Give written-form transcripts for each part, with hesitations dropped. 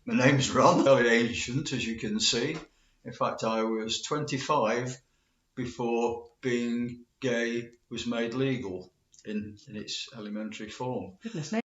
My name's Ron, fairly ancient as you can see. In fact, I was 25 before being gay was made legal in its elementary form. Goodness me.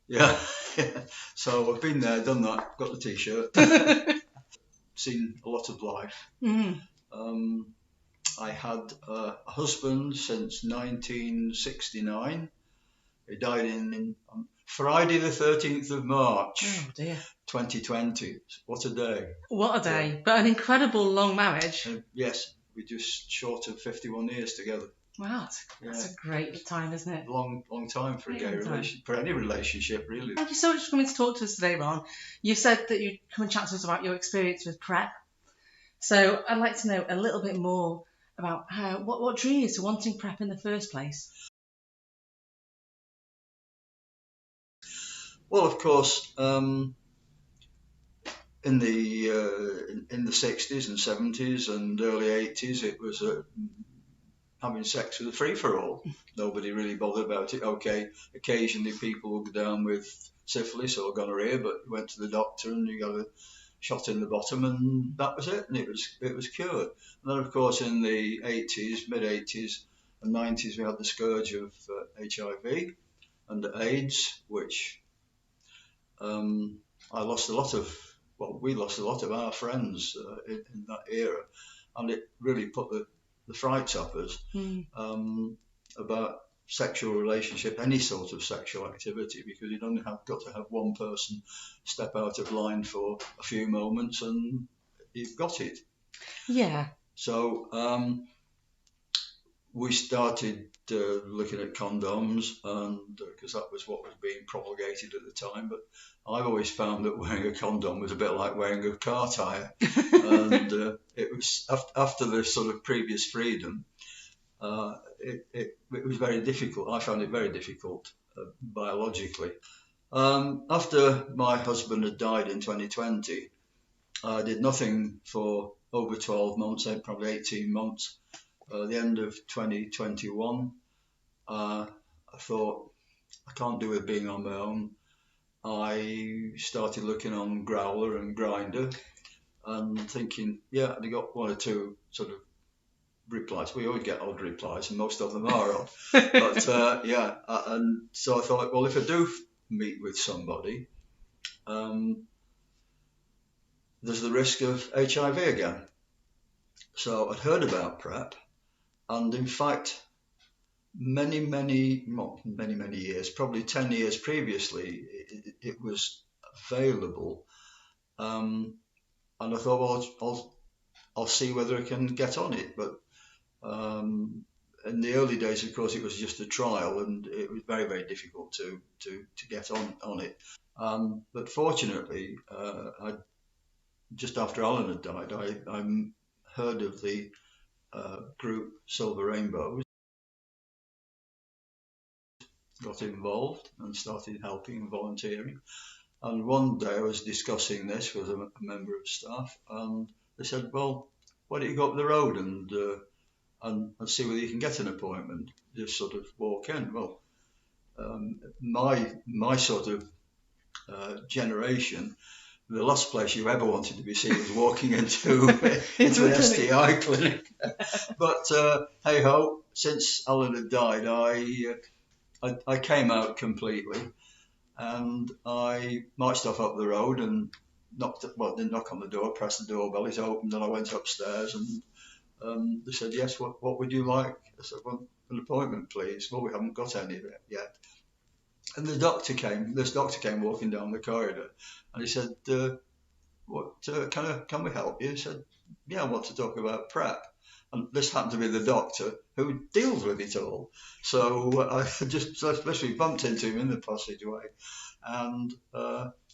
Yeah. So I've been there, done that, got the t-shirt, seen a lot of life. I had a husband since 1969. He died on Friday the 13th of March. Oh dear. 2020. What a day. What a day. Yeah. But an incredible long marriage. Yes, we're just short of 51 years together. Wow, that's a great time, isn't it? Long time for a gay relationship, for any relationship, really. Thank you so much for coming to talk to us today, Ron. You said that you'd come and chat to us about your experience with PrEP. So I'd like to know a little bit more about what drew you to wanting PrEP in the first place. Well, of course, in the 60s and 70s and early 80s, it was having sex was a free-for-all. Nobody really bothered about it. Okay, occasionally people would go down with syphilis or gonorrhea, but you went to the doctor and you got a shot in the bottom and that was it, and it was cured. And then, of course, in the 80s, mid-80s and 90s, we had the scourge of HIV and AIDS, which we lost a lot of our friends in that era, and it really put the frights up us about sexual relationship, any sort of sexual activity, because you'd only got to have one person step out of line for a few moments and you've got it. Yeah. So we started looking at condoms, and because that was what was being promulgated at the time. But I've always found that wearing a condom was a bit like wearing a car tyre. And it was after the sort of previous freedom, it was very difficult. I found it very difficult biologically. After my husband had died in 2020, I did nothing for over 12 months, probably 18 months. At the end of 2021, I thought, I can't do with being on my own. I started looking on Growler and Grindr and thinking, yeah, they got one or two sort of replies. We always get odd replies, and most of them are odd. But and so I thought, well, if I do meet with somebody, there's the risk of HIV again. So I'd heard about PrEP, and in fact, many years, probably 10 years previously, it was available. And I thought, well, I'll see whether I can get on it. But in the early days, of course, it was just a trial, and it was very, very difficult to get on it. But fortunately, just after Alan had died, I heard of the group Silver Rainbows, got involved and started helping and volunteering. And one day I was discussing this with a member of staff, and they said, well, why don't you go up the road and see whether you can get an appointment, just sort of walk in. Well, my sort of generation, the last place you ever wanted to be seen was walking into an STI clinic. But hey ho, since Alan had died, I came out completely, and I marched off up the road and didn't knock on the door, pressed the doorbell, it opened, and I went upstairs, and they said, yes, what would you like? I said, well, an appointment, please. Well, we haven't got any of it yet. And this doctor came walking down the corridor, and he said, can we help you? He said, yeah, I want to talk about PrEP. And this happened to be the doctor who deals with it all. So I just literally bumped into him in the passageway, and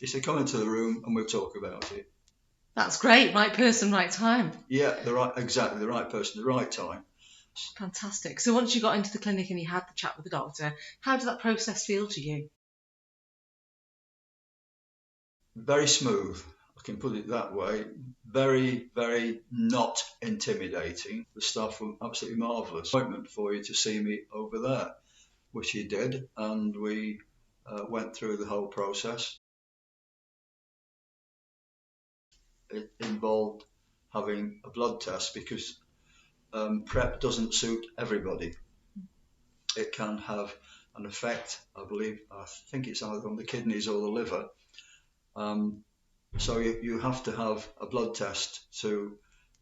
he said, come into the room and we'll talk about it. That's great. Right person, right time. Yeah, exactly the right person, the right time. Fantastic. So once you got into the clinic and you had the chat with the doctor, how did that process feel to you? Very smooth. I can put it that way. Very, very not intimidating. The staff were absolutely marvellous. Appointment for you to see me over there, which he did, and we went through the whole process. It involved having a blood test because PrEP doesn't suit everybody. It can have an effect, I think it's either on the kidneys or the liver. So you have to have a blood test to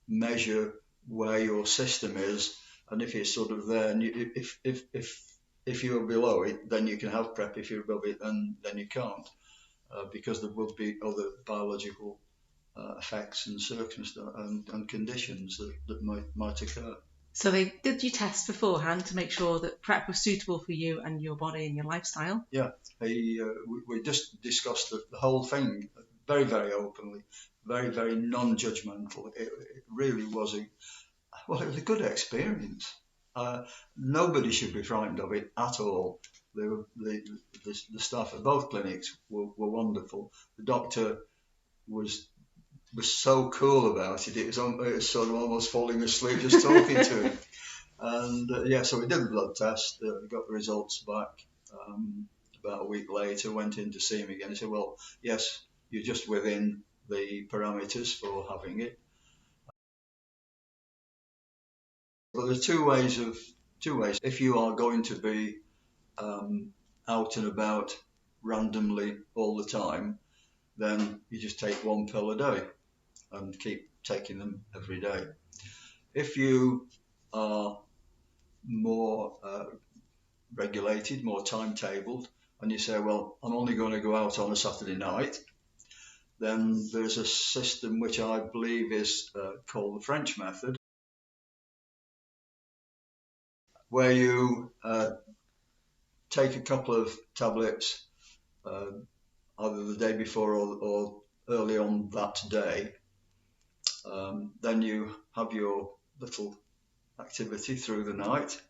measure where your system is, and if it's sort of there, and if you're below it, then you can have PrEP. If you're above it, then you can't, because there will be other biological effects and circumstances and conditions that might occur. So they did you test beforehand to make sure that PrEP was suitable for you and your body and your lifestyle? Yeah, we just discussed the whole thing very, very openly, very, very non-judgmental. It really was it was a good experience. Nobody should be frightened of it at all. The staff at both clinics were wonderful. The doctor was so cool about it. It was sort of almost falling asleep just talking to him. And so we did the blood test. We got the results back about a week later. Went in to see him again. He said, "Well, yes, you're just within the parameters for having it." Well, there's two ways. If you are going to be out and about randomly all the time, then you just take one pill a day and keep taking them every day. If you are more regulated, more timetabled, and you say, well, I'm only going to go out on a Saturday night, then there's a system which I believe is called the French method, where you take a couple of tablets either the day before or early on that day. Then you have your little activity through the night.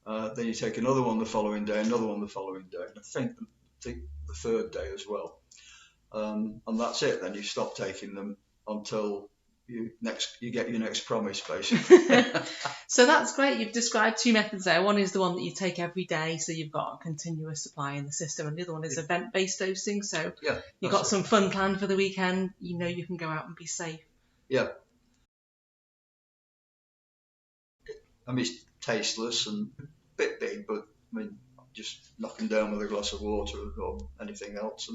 Then you take another one the following day, another one the following day, and I think the third day as well. And that's it. Then you stop taking them until you get your next promise, basically. So that's great. You've described two methods there. One is the one that you take every day, so you've got a continuous supply in the system, and the other one is event-based dosing. So you've got some fun planned for the weekend. You know you can go out and be safe. Yeah. I mean, it's tasteless and a bit big, but I mean, just knock them down with a glass of water or anything else,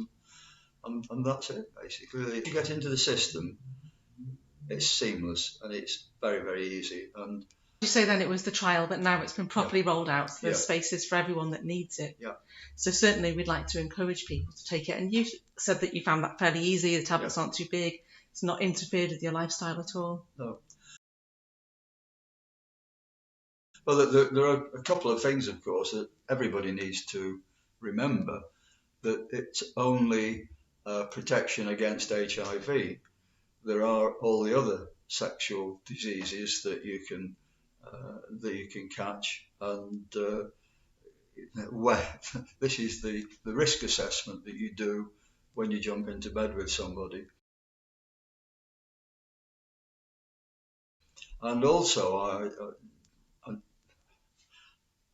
and that's it, basically. If you get into the system, it's seamless and it's very, very easy. And you say then it was the trial, but now it's been properly rolled out, so there's spaces for everyone that needs it. Yeah. So certainly we'd like to encourage people to take it. And you said that you found that fairly easy. The tablets aren't too big. It's not interfered with your lifestyle at all. No. Well, there are a couple of things, of course, that everybody needs to remember. That it's only protection against HIV. There are all the other sexual diseases that you can catch, and this is the risk assessment that you do when you jump into bed with somebody. And also,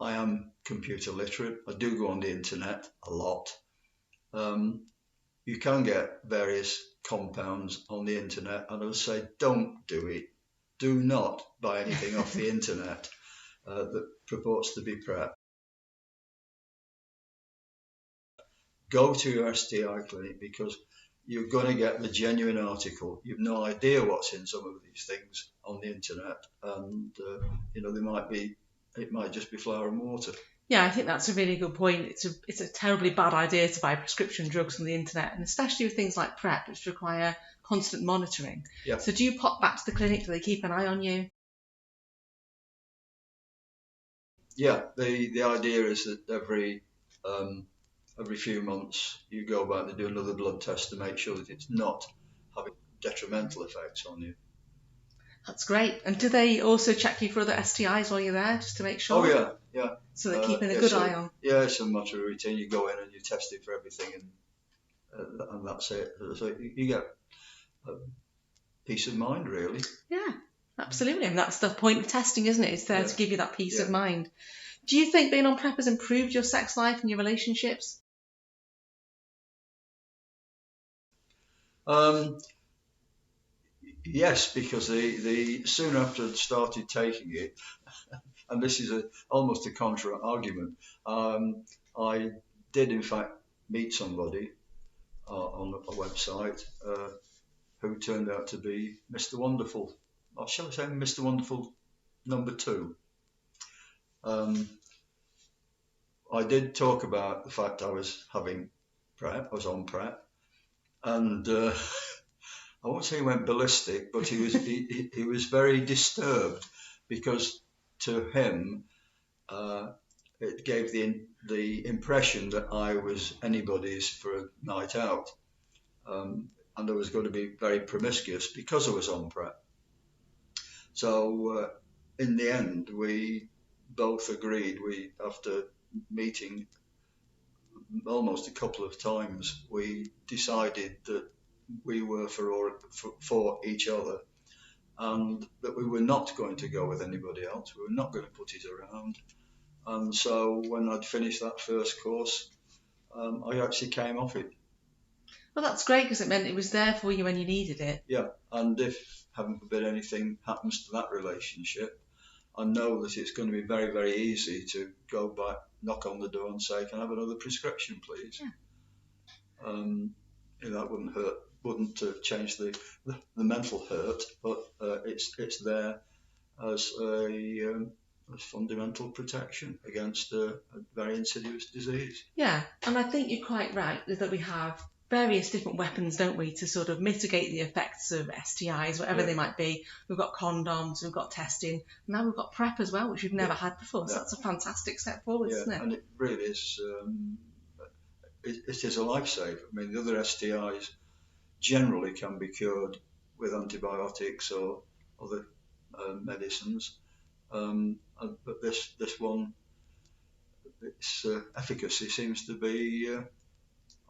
I am computer literate. I do go on the internet a lot. You can get various compounds on the internet, and I would say don't do it. Do not buy anything off the internet that purports to be PrEP. Go to your STI clinic because you're going to get the genuine article. You've no idea what's in some of these things on the internet, and it might just be flour and water. Yeah, I think that's a really good point. It's a terribly bad idea to buy prescription drugs on the internet, and especially with things like PrEP, which require constant monitoring. Yeah. So do you pop back to the clinic? Do they keep an eye on you? Yeah, the idea is that every few months you go back and do another blood test to make sure that it's not having detrimental effects on you. That's great. And do they also check you for other STIs while you're there, just to make sure? Oh yeah. So they're keeping a good eye on. Yeah, it's a matter of routine. You go in and you test it for everything, and that's it. So you get peace of mind, really. Yeah, absolutely. And that's the point of testing, isn't it? It's there to give you that peace of mind. Do you think being on PrEP has improved your sex life and your relationships? Yes, because the soon after I'd started taking it, and this is almost a contra argument, I did in fact meet somebody on a website who turned out to be Mr. Wonderful, or shall I say Mr. Wonderful number 2. I did talk about the fact I was having PrEP, I was on PrEP, and I won't say he went ballistic, but he was very disturbed because to him it gave the impression that I was anybody's for a night out, and I was going to be very promiscuous because I was on PrEP. So in the end, we both agreed. After meeting almost a couple of times, we decided that we were for each other, and that we were not going to go with anybody else. We were not going to put it around. And so when I'd finished that first course, I actually came off it. Well, that's great, because it meant it was there for you when you needed it. Yeah, and if, heaven forbid, anything happens to that relationship, I know that it's going to be very, very easy to go back, knock on the door and say, can I have another prescription, please? Yeah. That wouldn't hurt, wouldn't change the mental hurt, but it's there as a fundamental protection against a very insidious disease. Yeah, and I think you're quite right that we have various different weapons, don't we, to sort of mitigate the effects of STIs, whatever they might be. We've got condoms, we've got testing, now we've got PrEP as well, which we've never had before. So that's a fantastic step forward, isn't it? And it really is. It is a lifesaver. I mean, the other STIs generally can be cured with antibiotics or other medicines, but this one, its efficacy seems to be.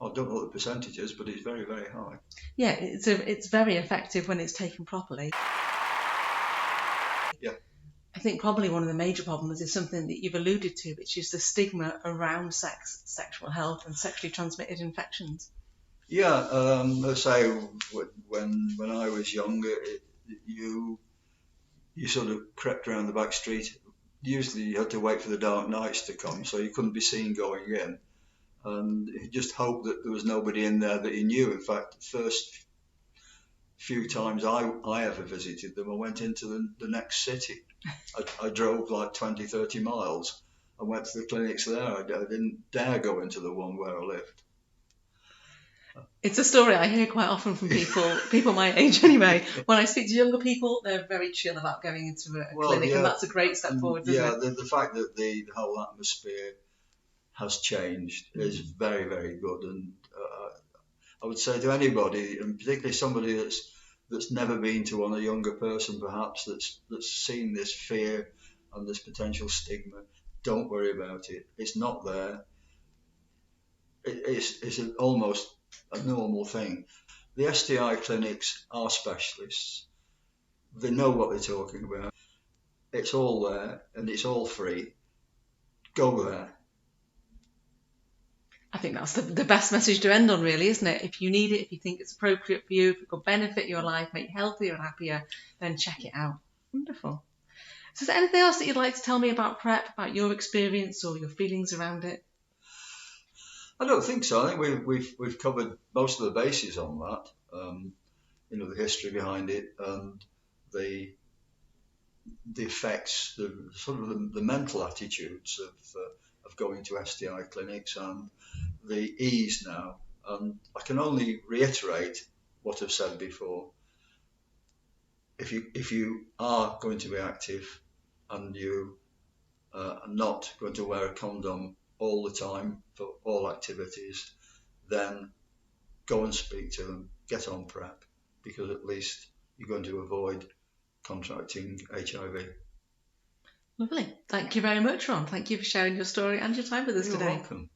I don't know what the percentage is, but it's very, very high. Yeah, it's very effective when it's taken properly. Yeah. I think probably one of the major problems is something that you've alluded to, which is the stigma around sexual health and sexually transmitted infections. Yeah, I say when I was younger, you sort of crept around the back street. Usually you had to wait for the dark nights to come, so you couldn't be seen going in. And he just hoped that there was nobody in there that he knew. In fact, the first few times I ever visited them, I went into the next city. I drove like 20, 30 miles and went to the clinics there. I didn't dare go into the one where I lived. It's a story I hear quite often from people my age anyway. When I speak to younger people, they're very chill about going into a clinic, and that's a great step forward, isn't it? Yeah, the fact that the whole atmosphere has changed is very, very good, and I would say to anybody, and particularly somebody that's never been to one, a younger person perhaps that's seen this fear and this potential stigma, don't worry about it. It's not there. It's almost a normal thing. The STI clinics are specialists. They know what they're talking about. It's all there and it's all free. Go there. I think that's the best message to end on, really, isn't it? If you need it, if you think it's appropriate for you, if it could benefit your life, make you healthier and happier, then check it out. Wonderful. So is there anything else that you'd like to tell me about PrEP, about your experience or your feelings around it? I don't think so. I think we've covered most of the bases on that. The history behind it and the effects, the mental attitudes of going to STI clinics and the ease now. And I can only reiterate what I've said before. If you are going to be active and you are not going to wear a condom all the time for all activities, then go and speak to them, get on PrEP, because at least you're going to avoid contracting HIV. Lovely. Thank you very much, Ron. Thank you for sharing your story and your time with us today. You're welcome.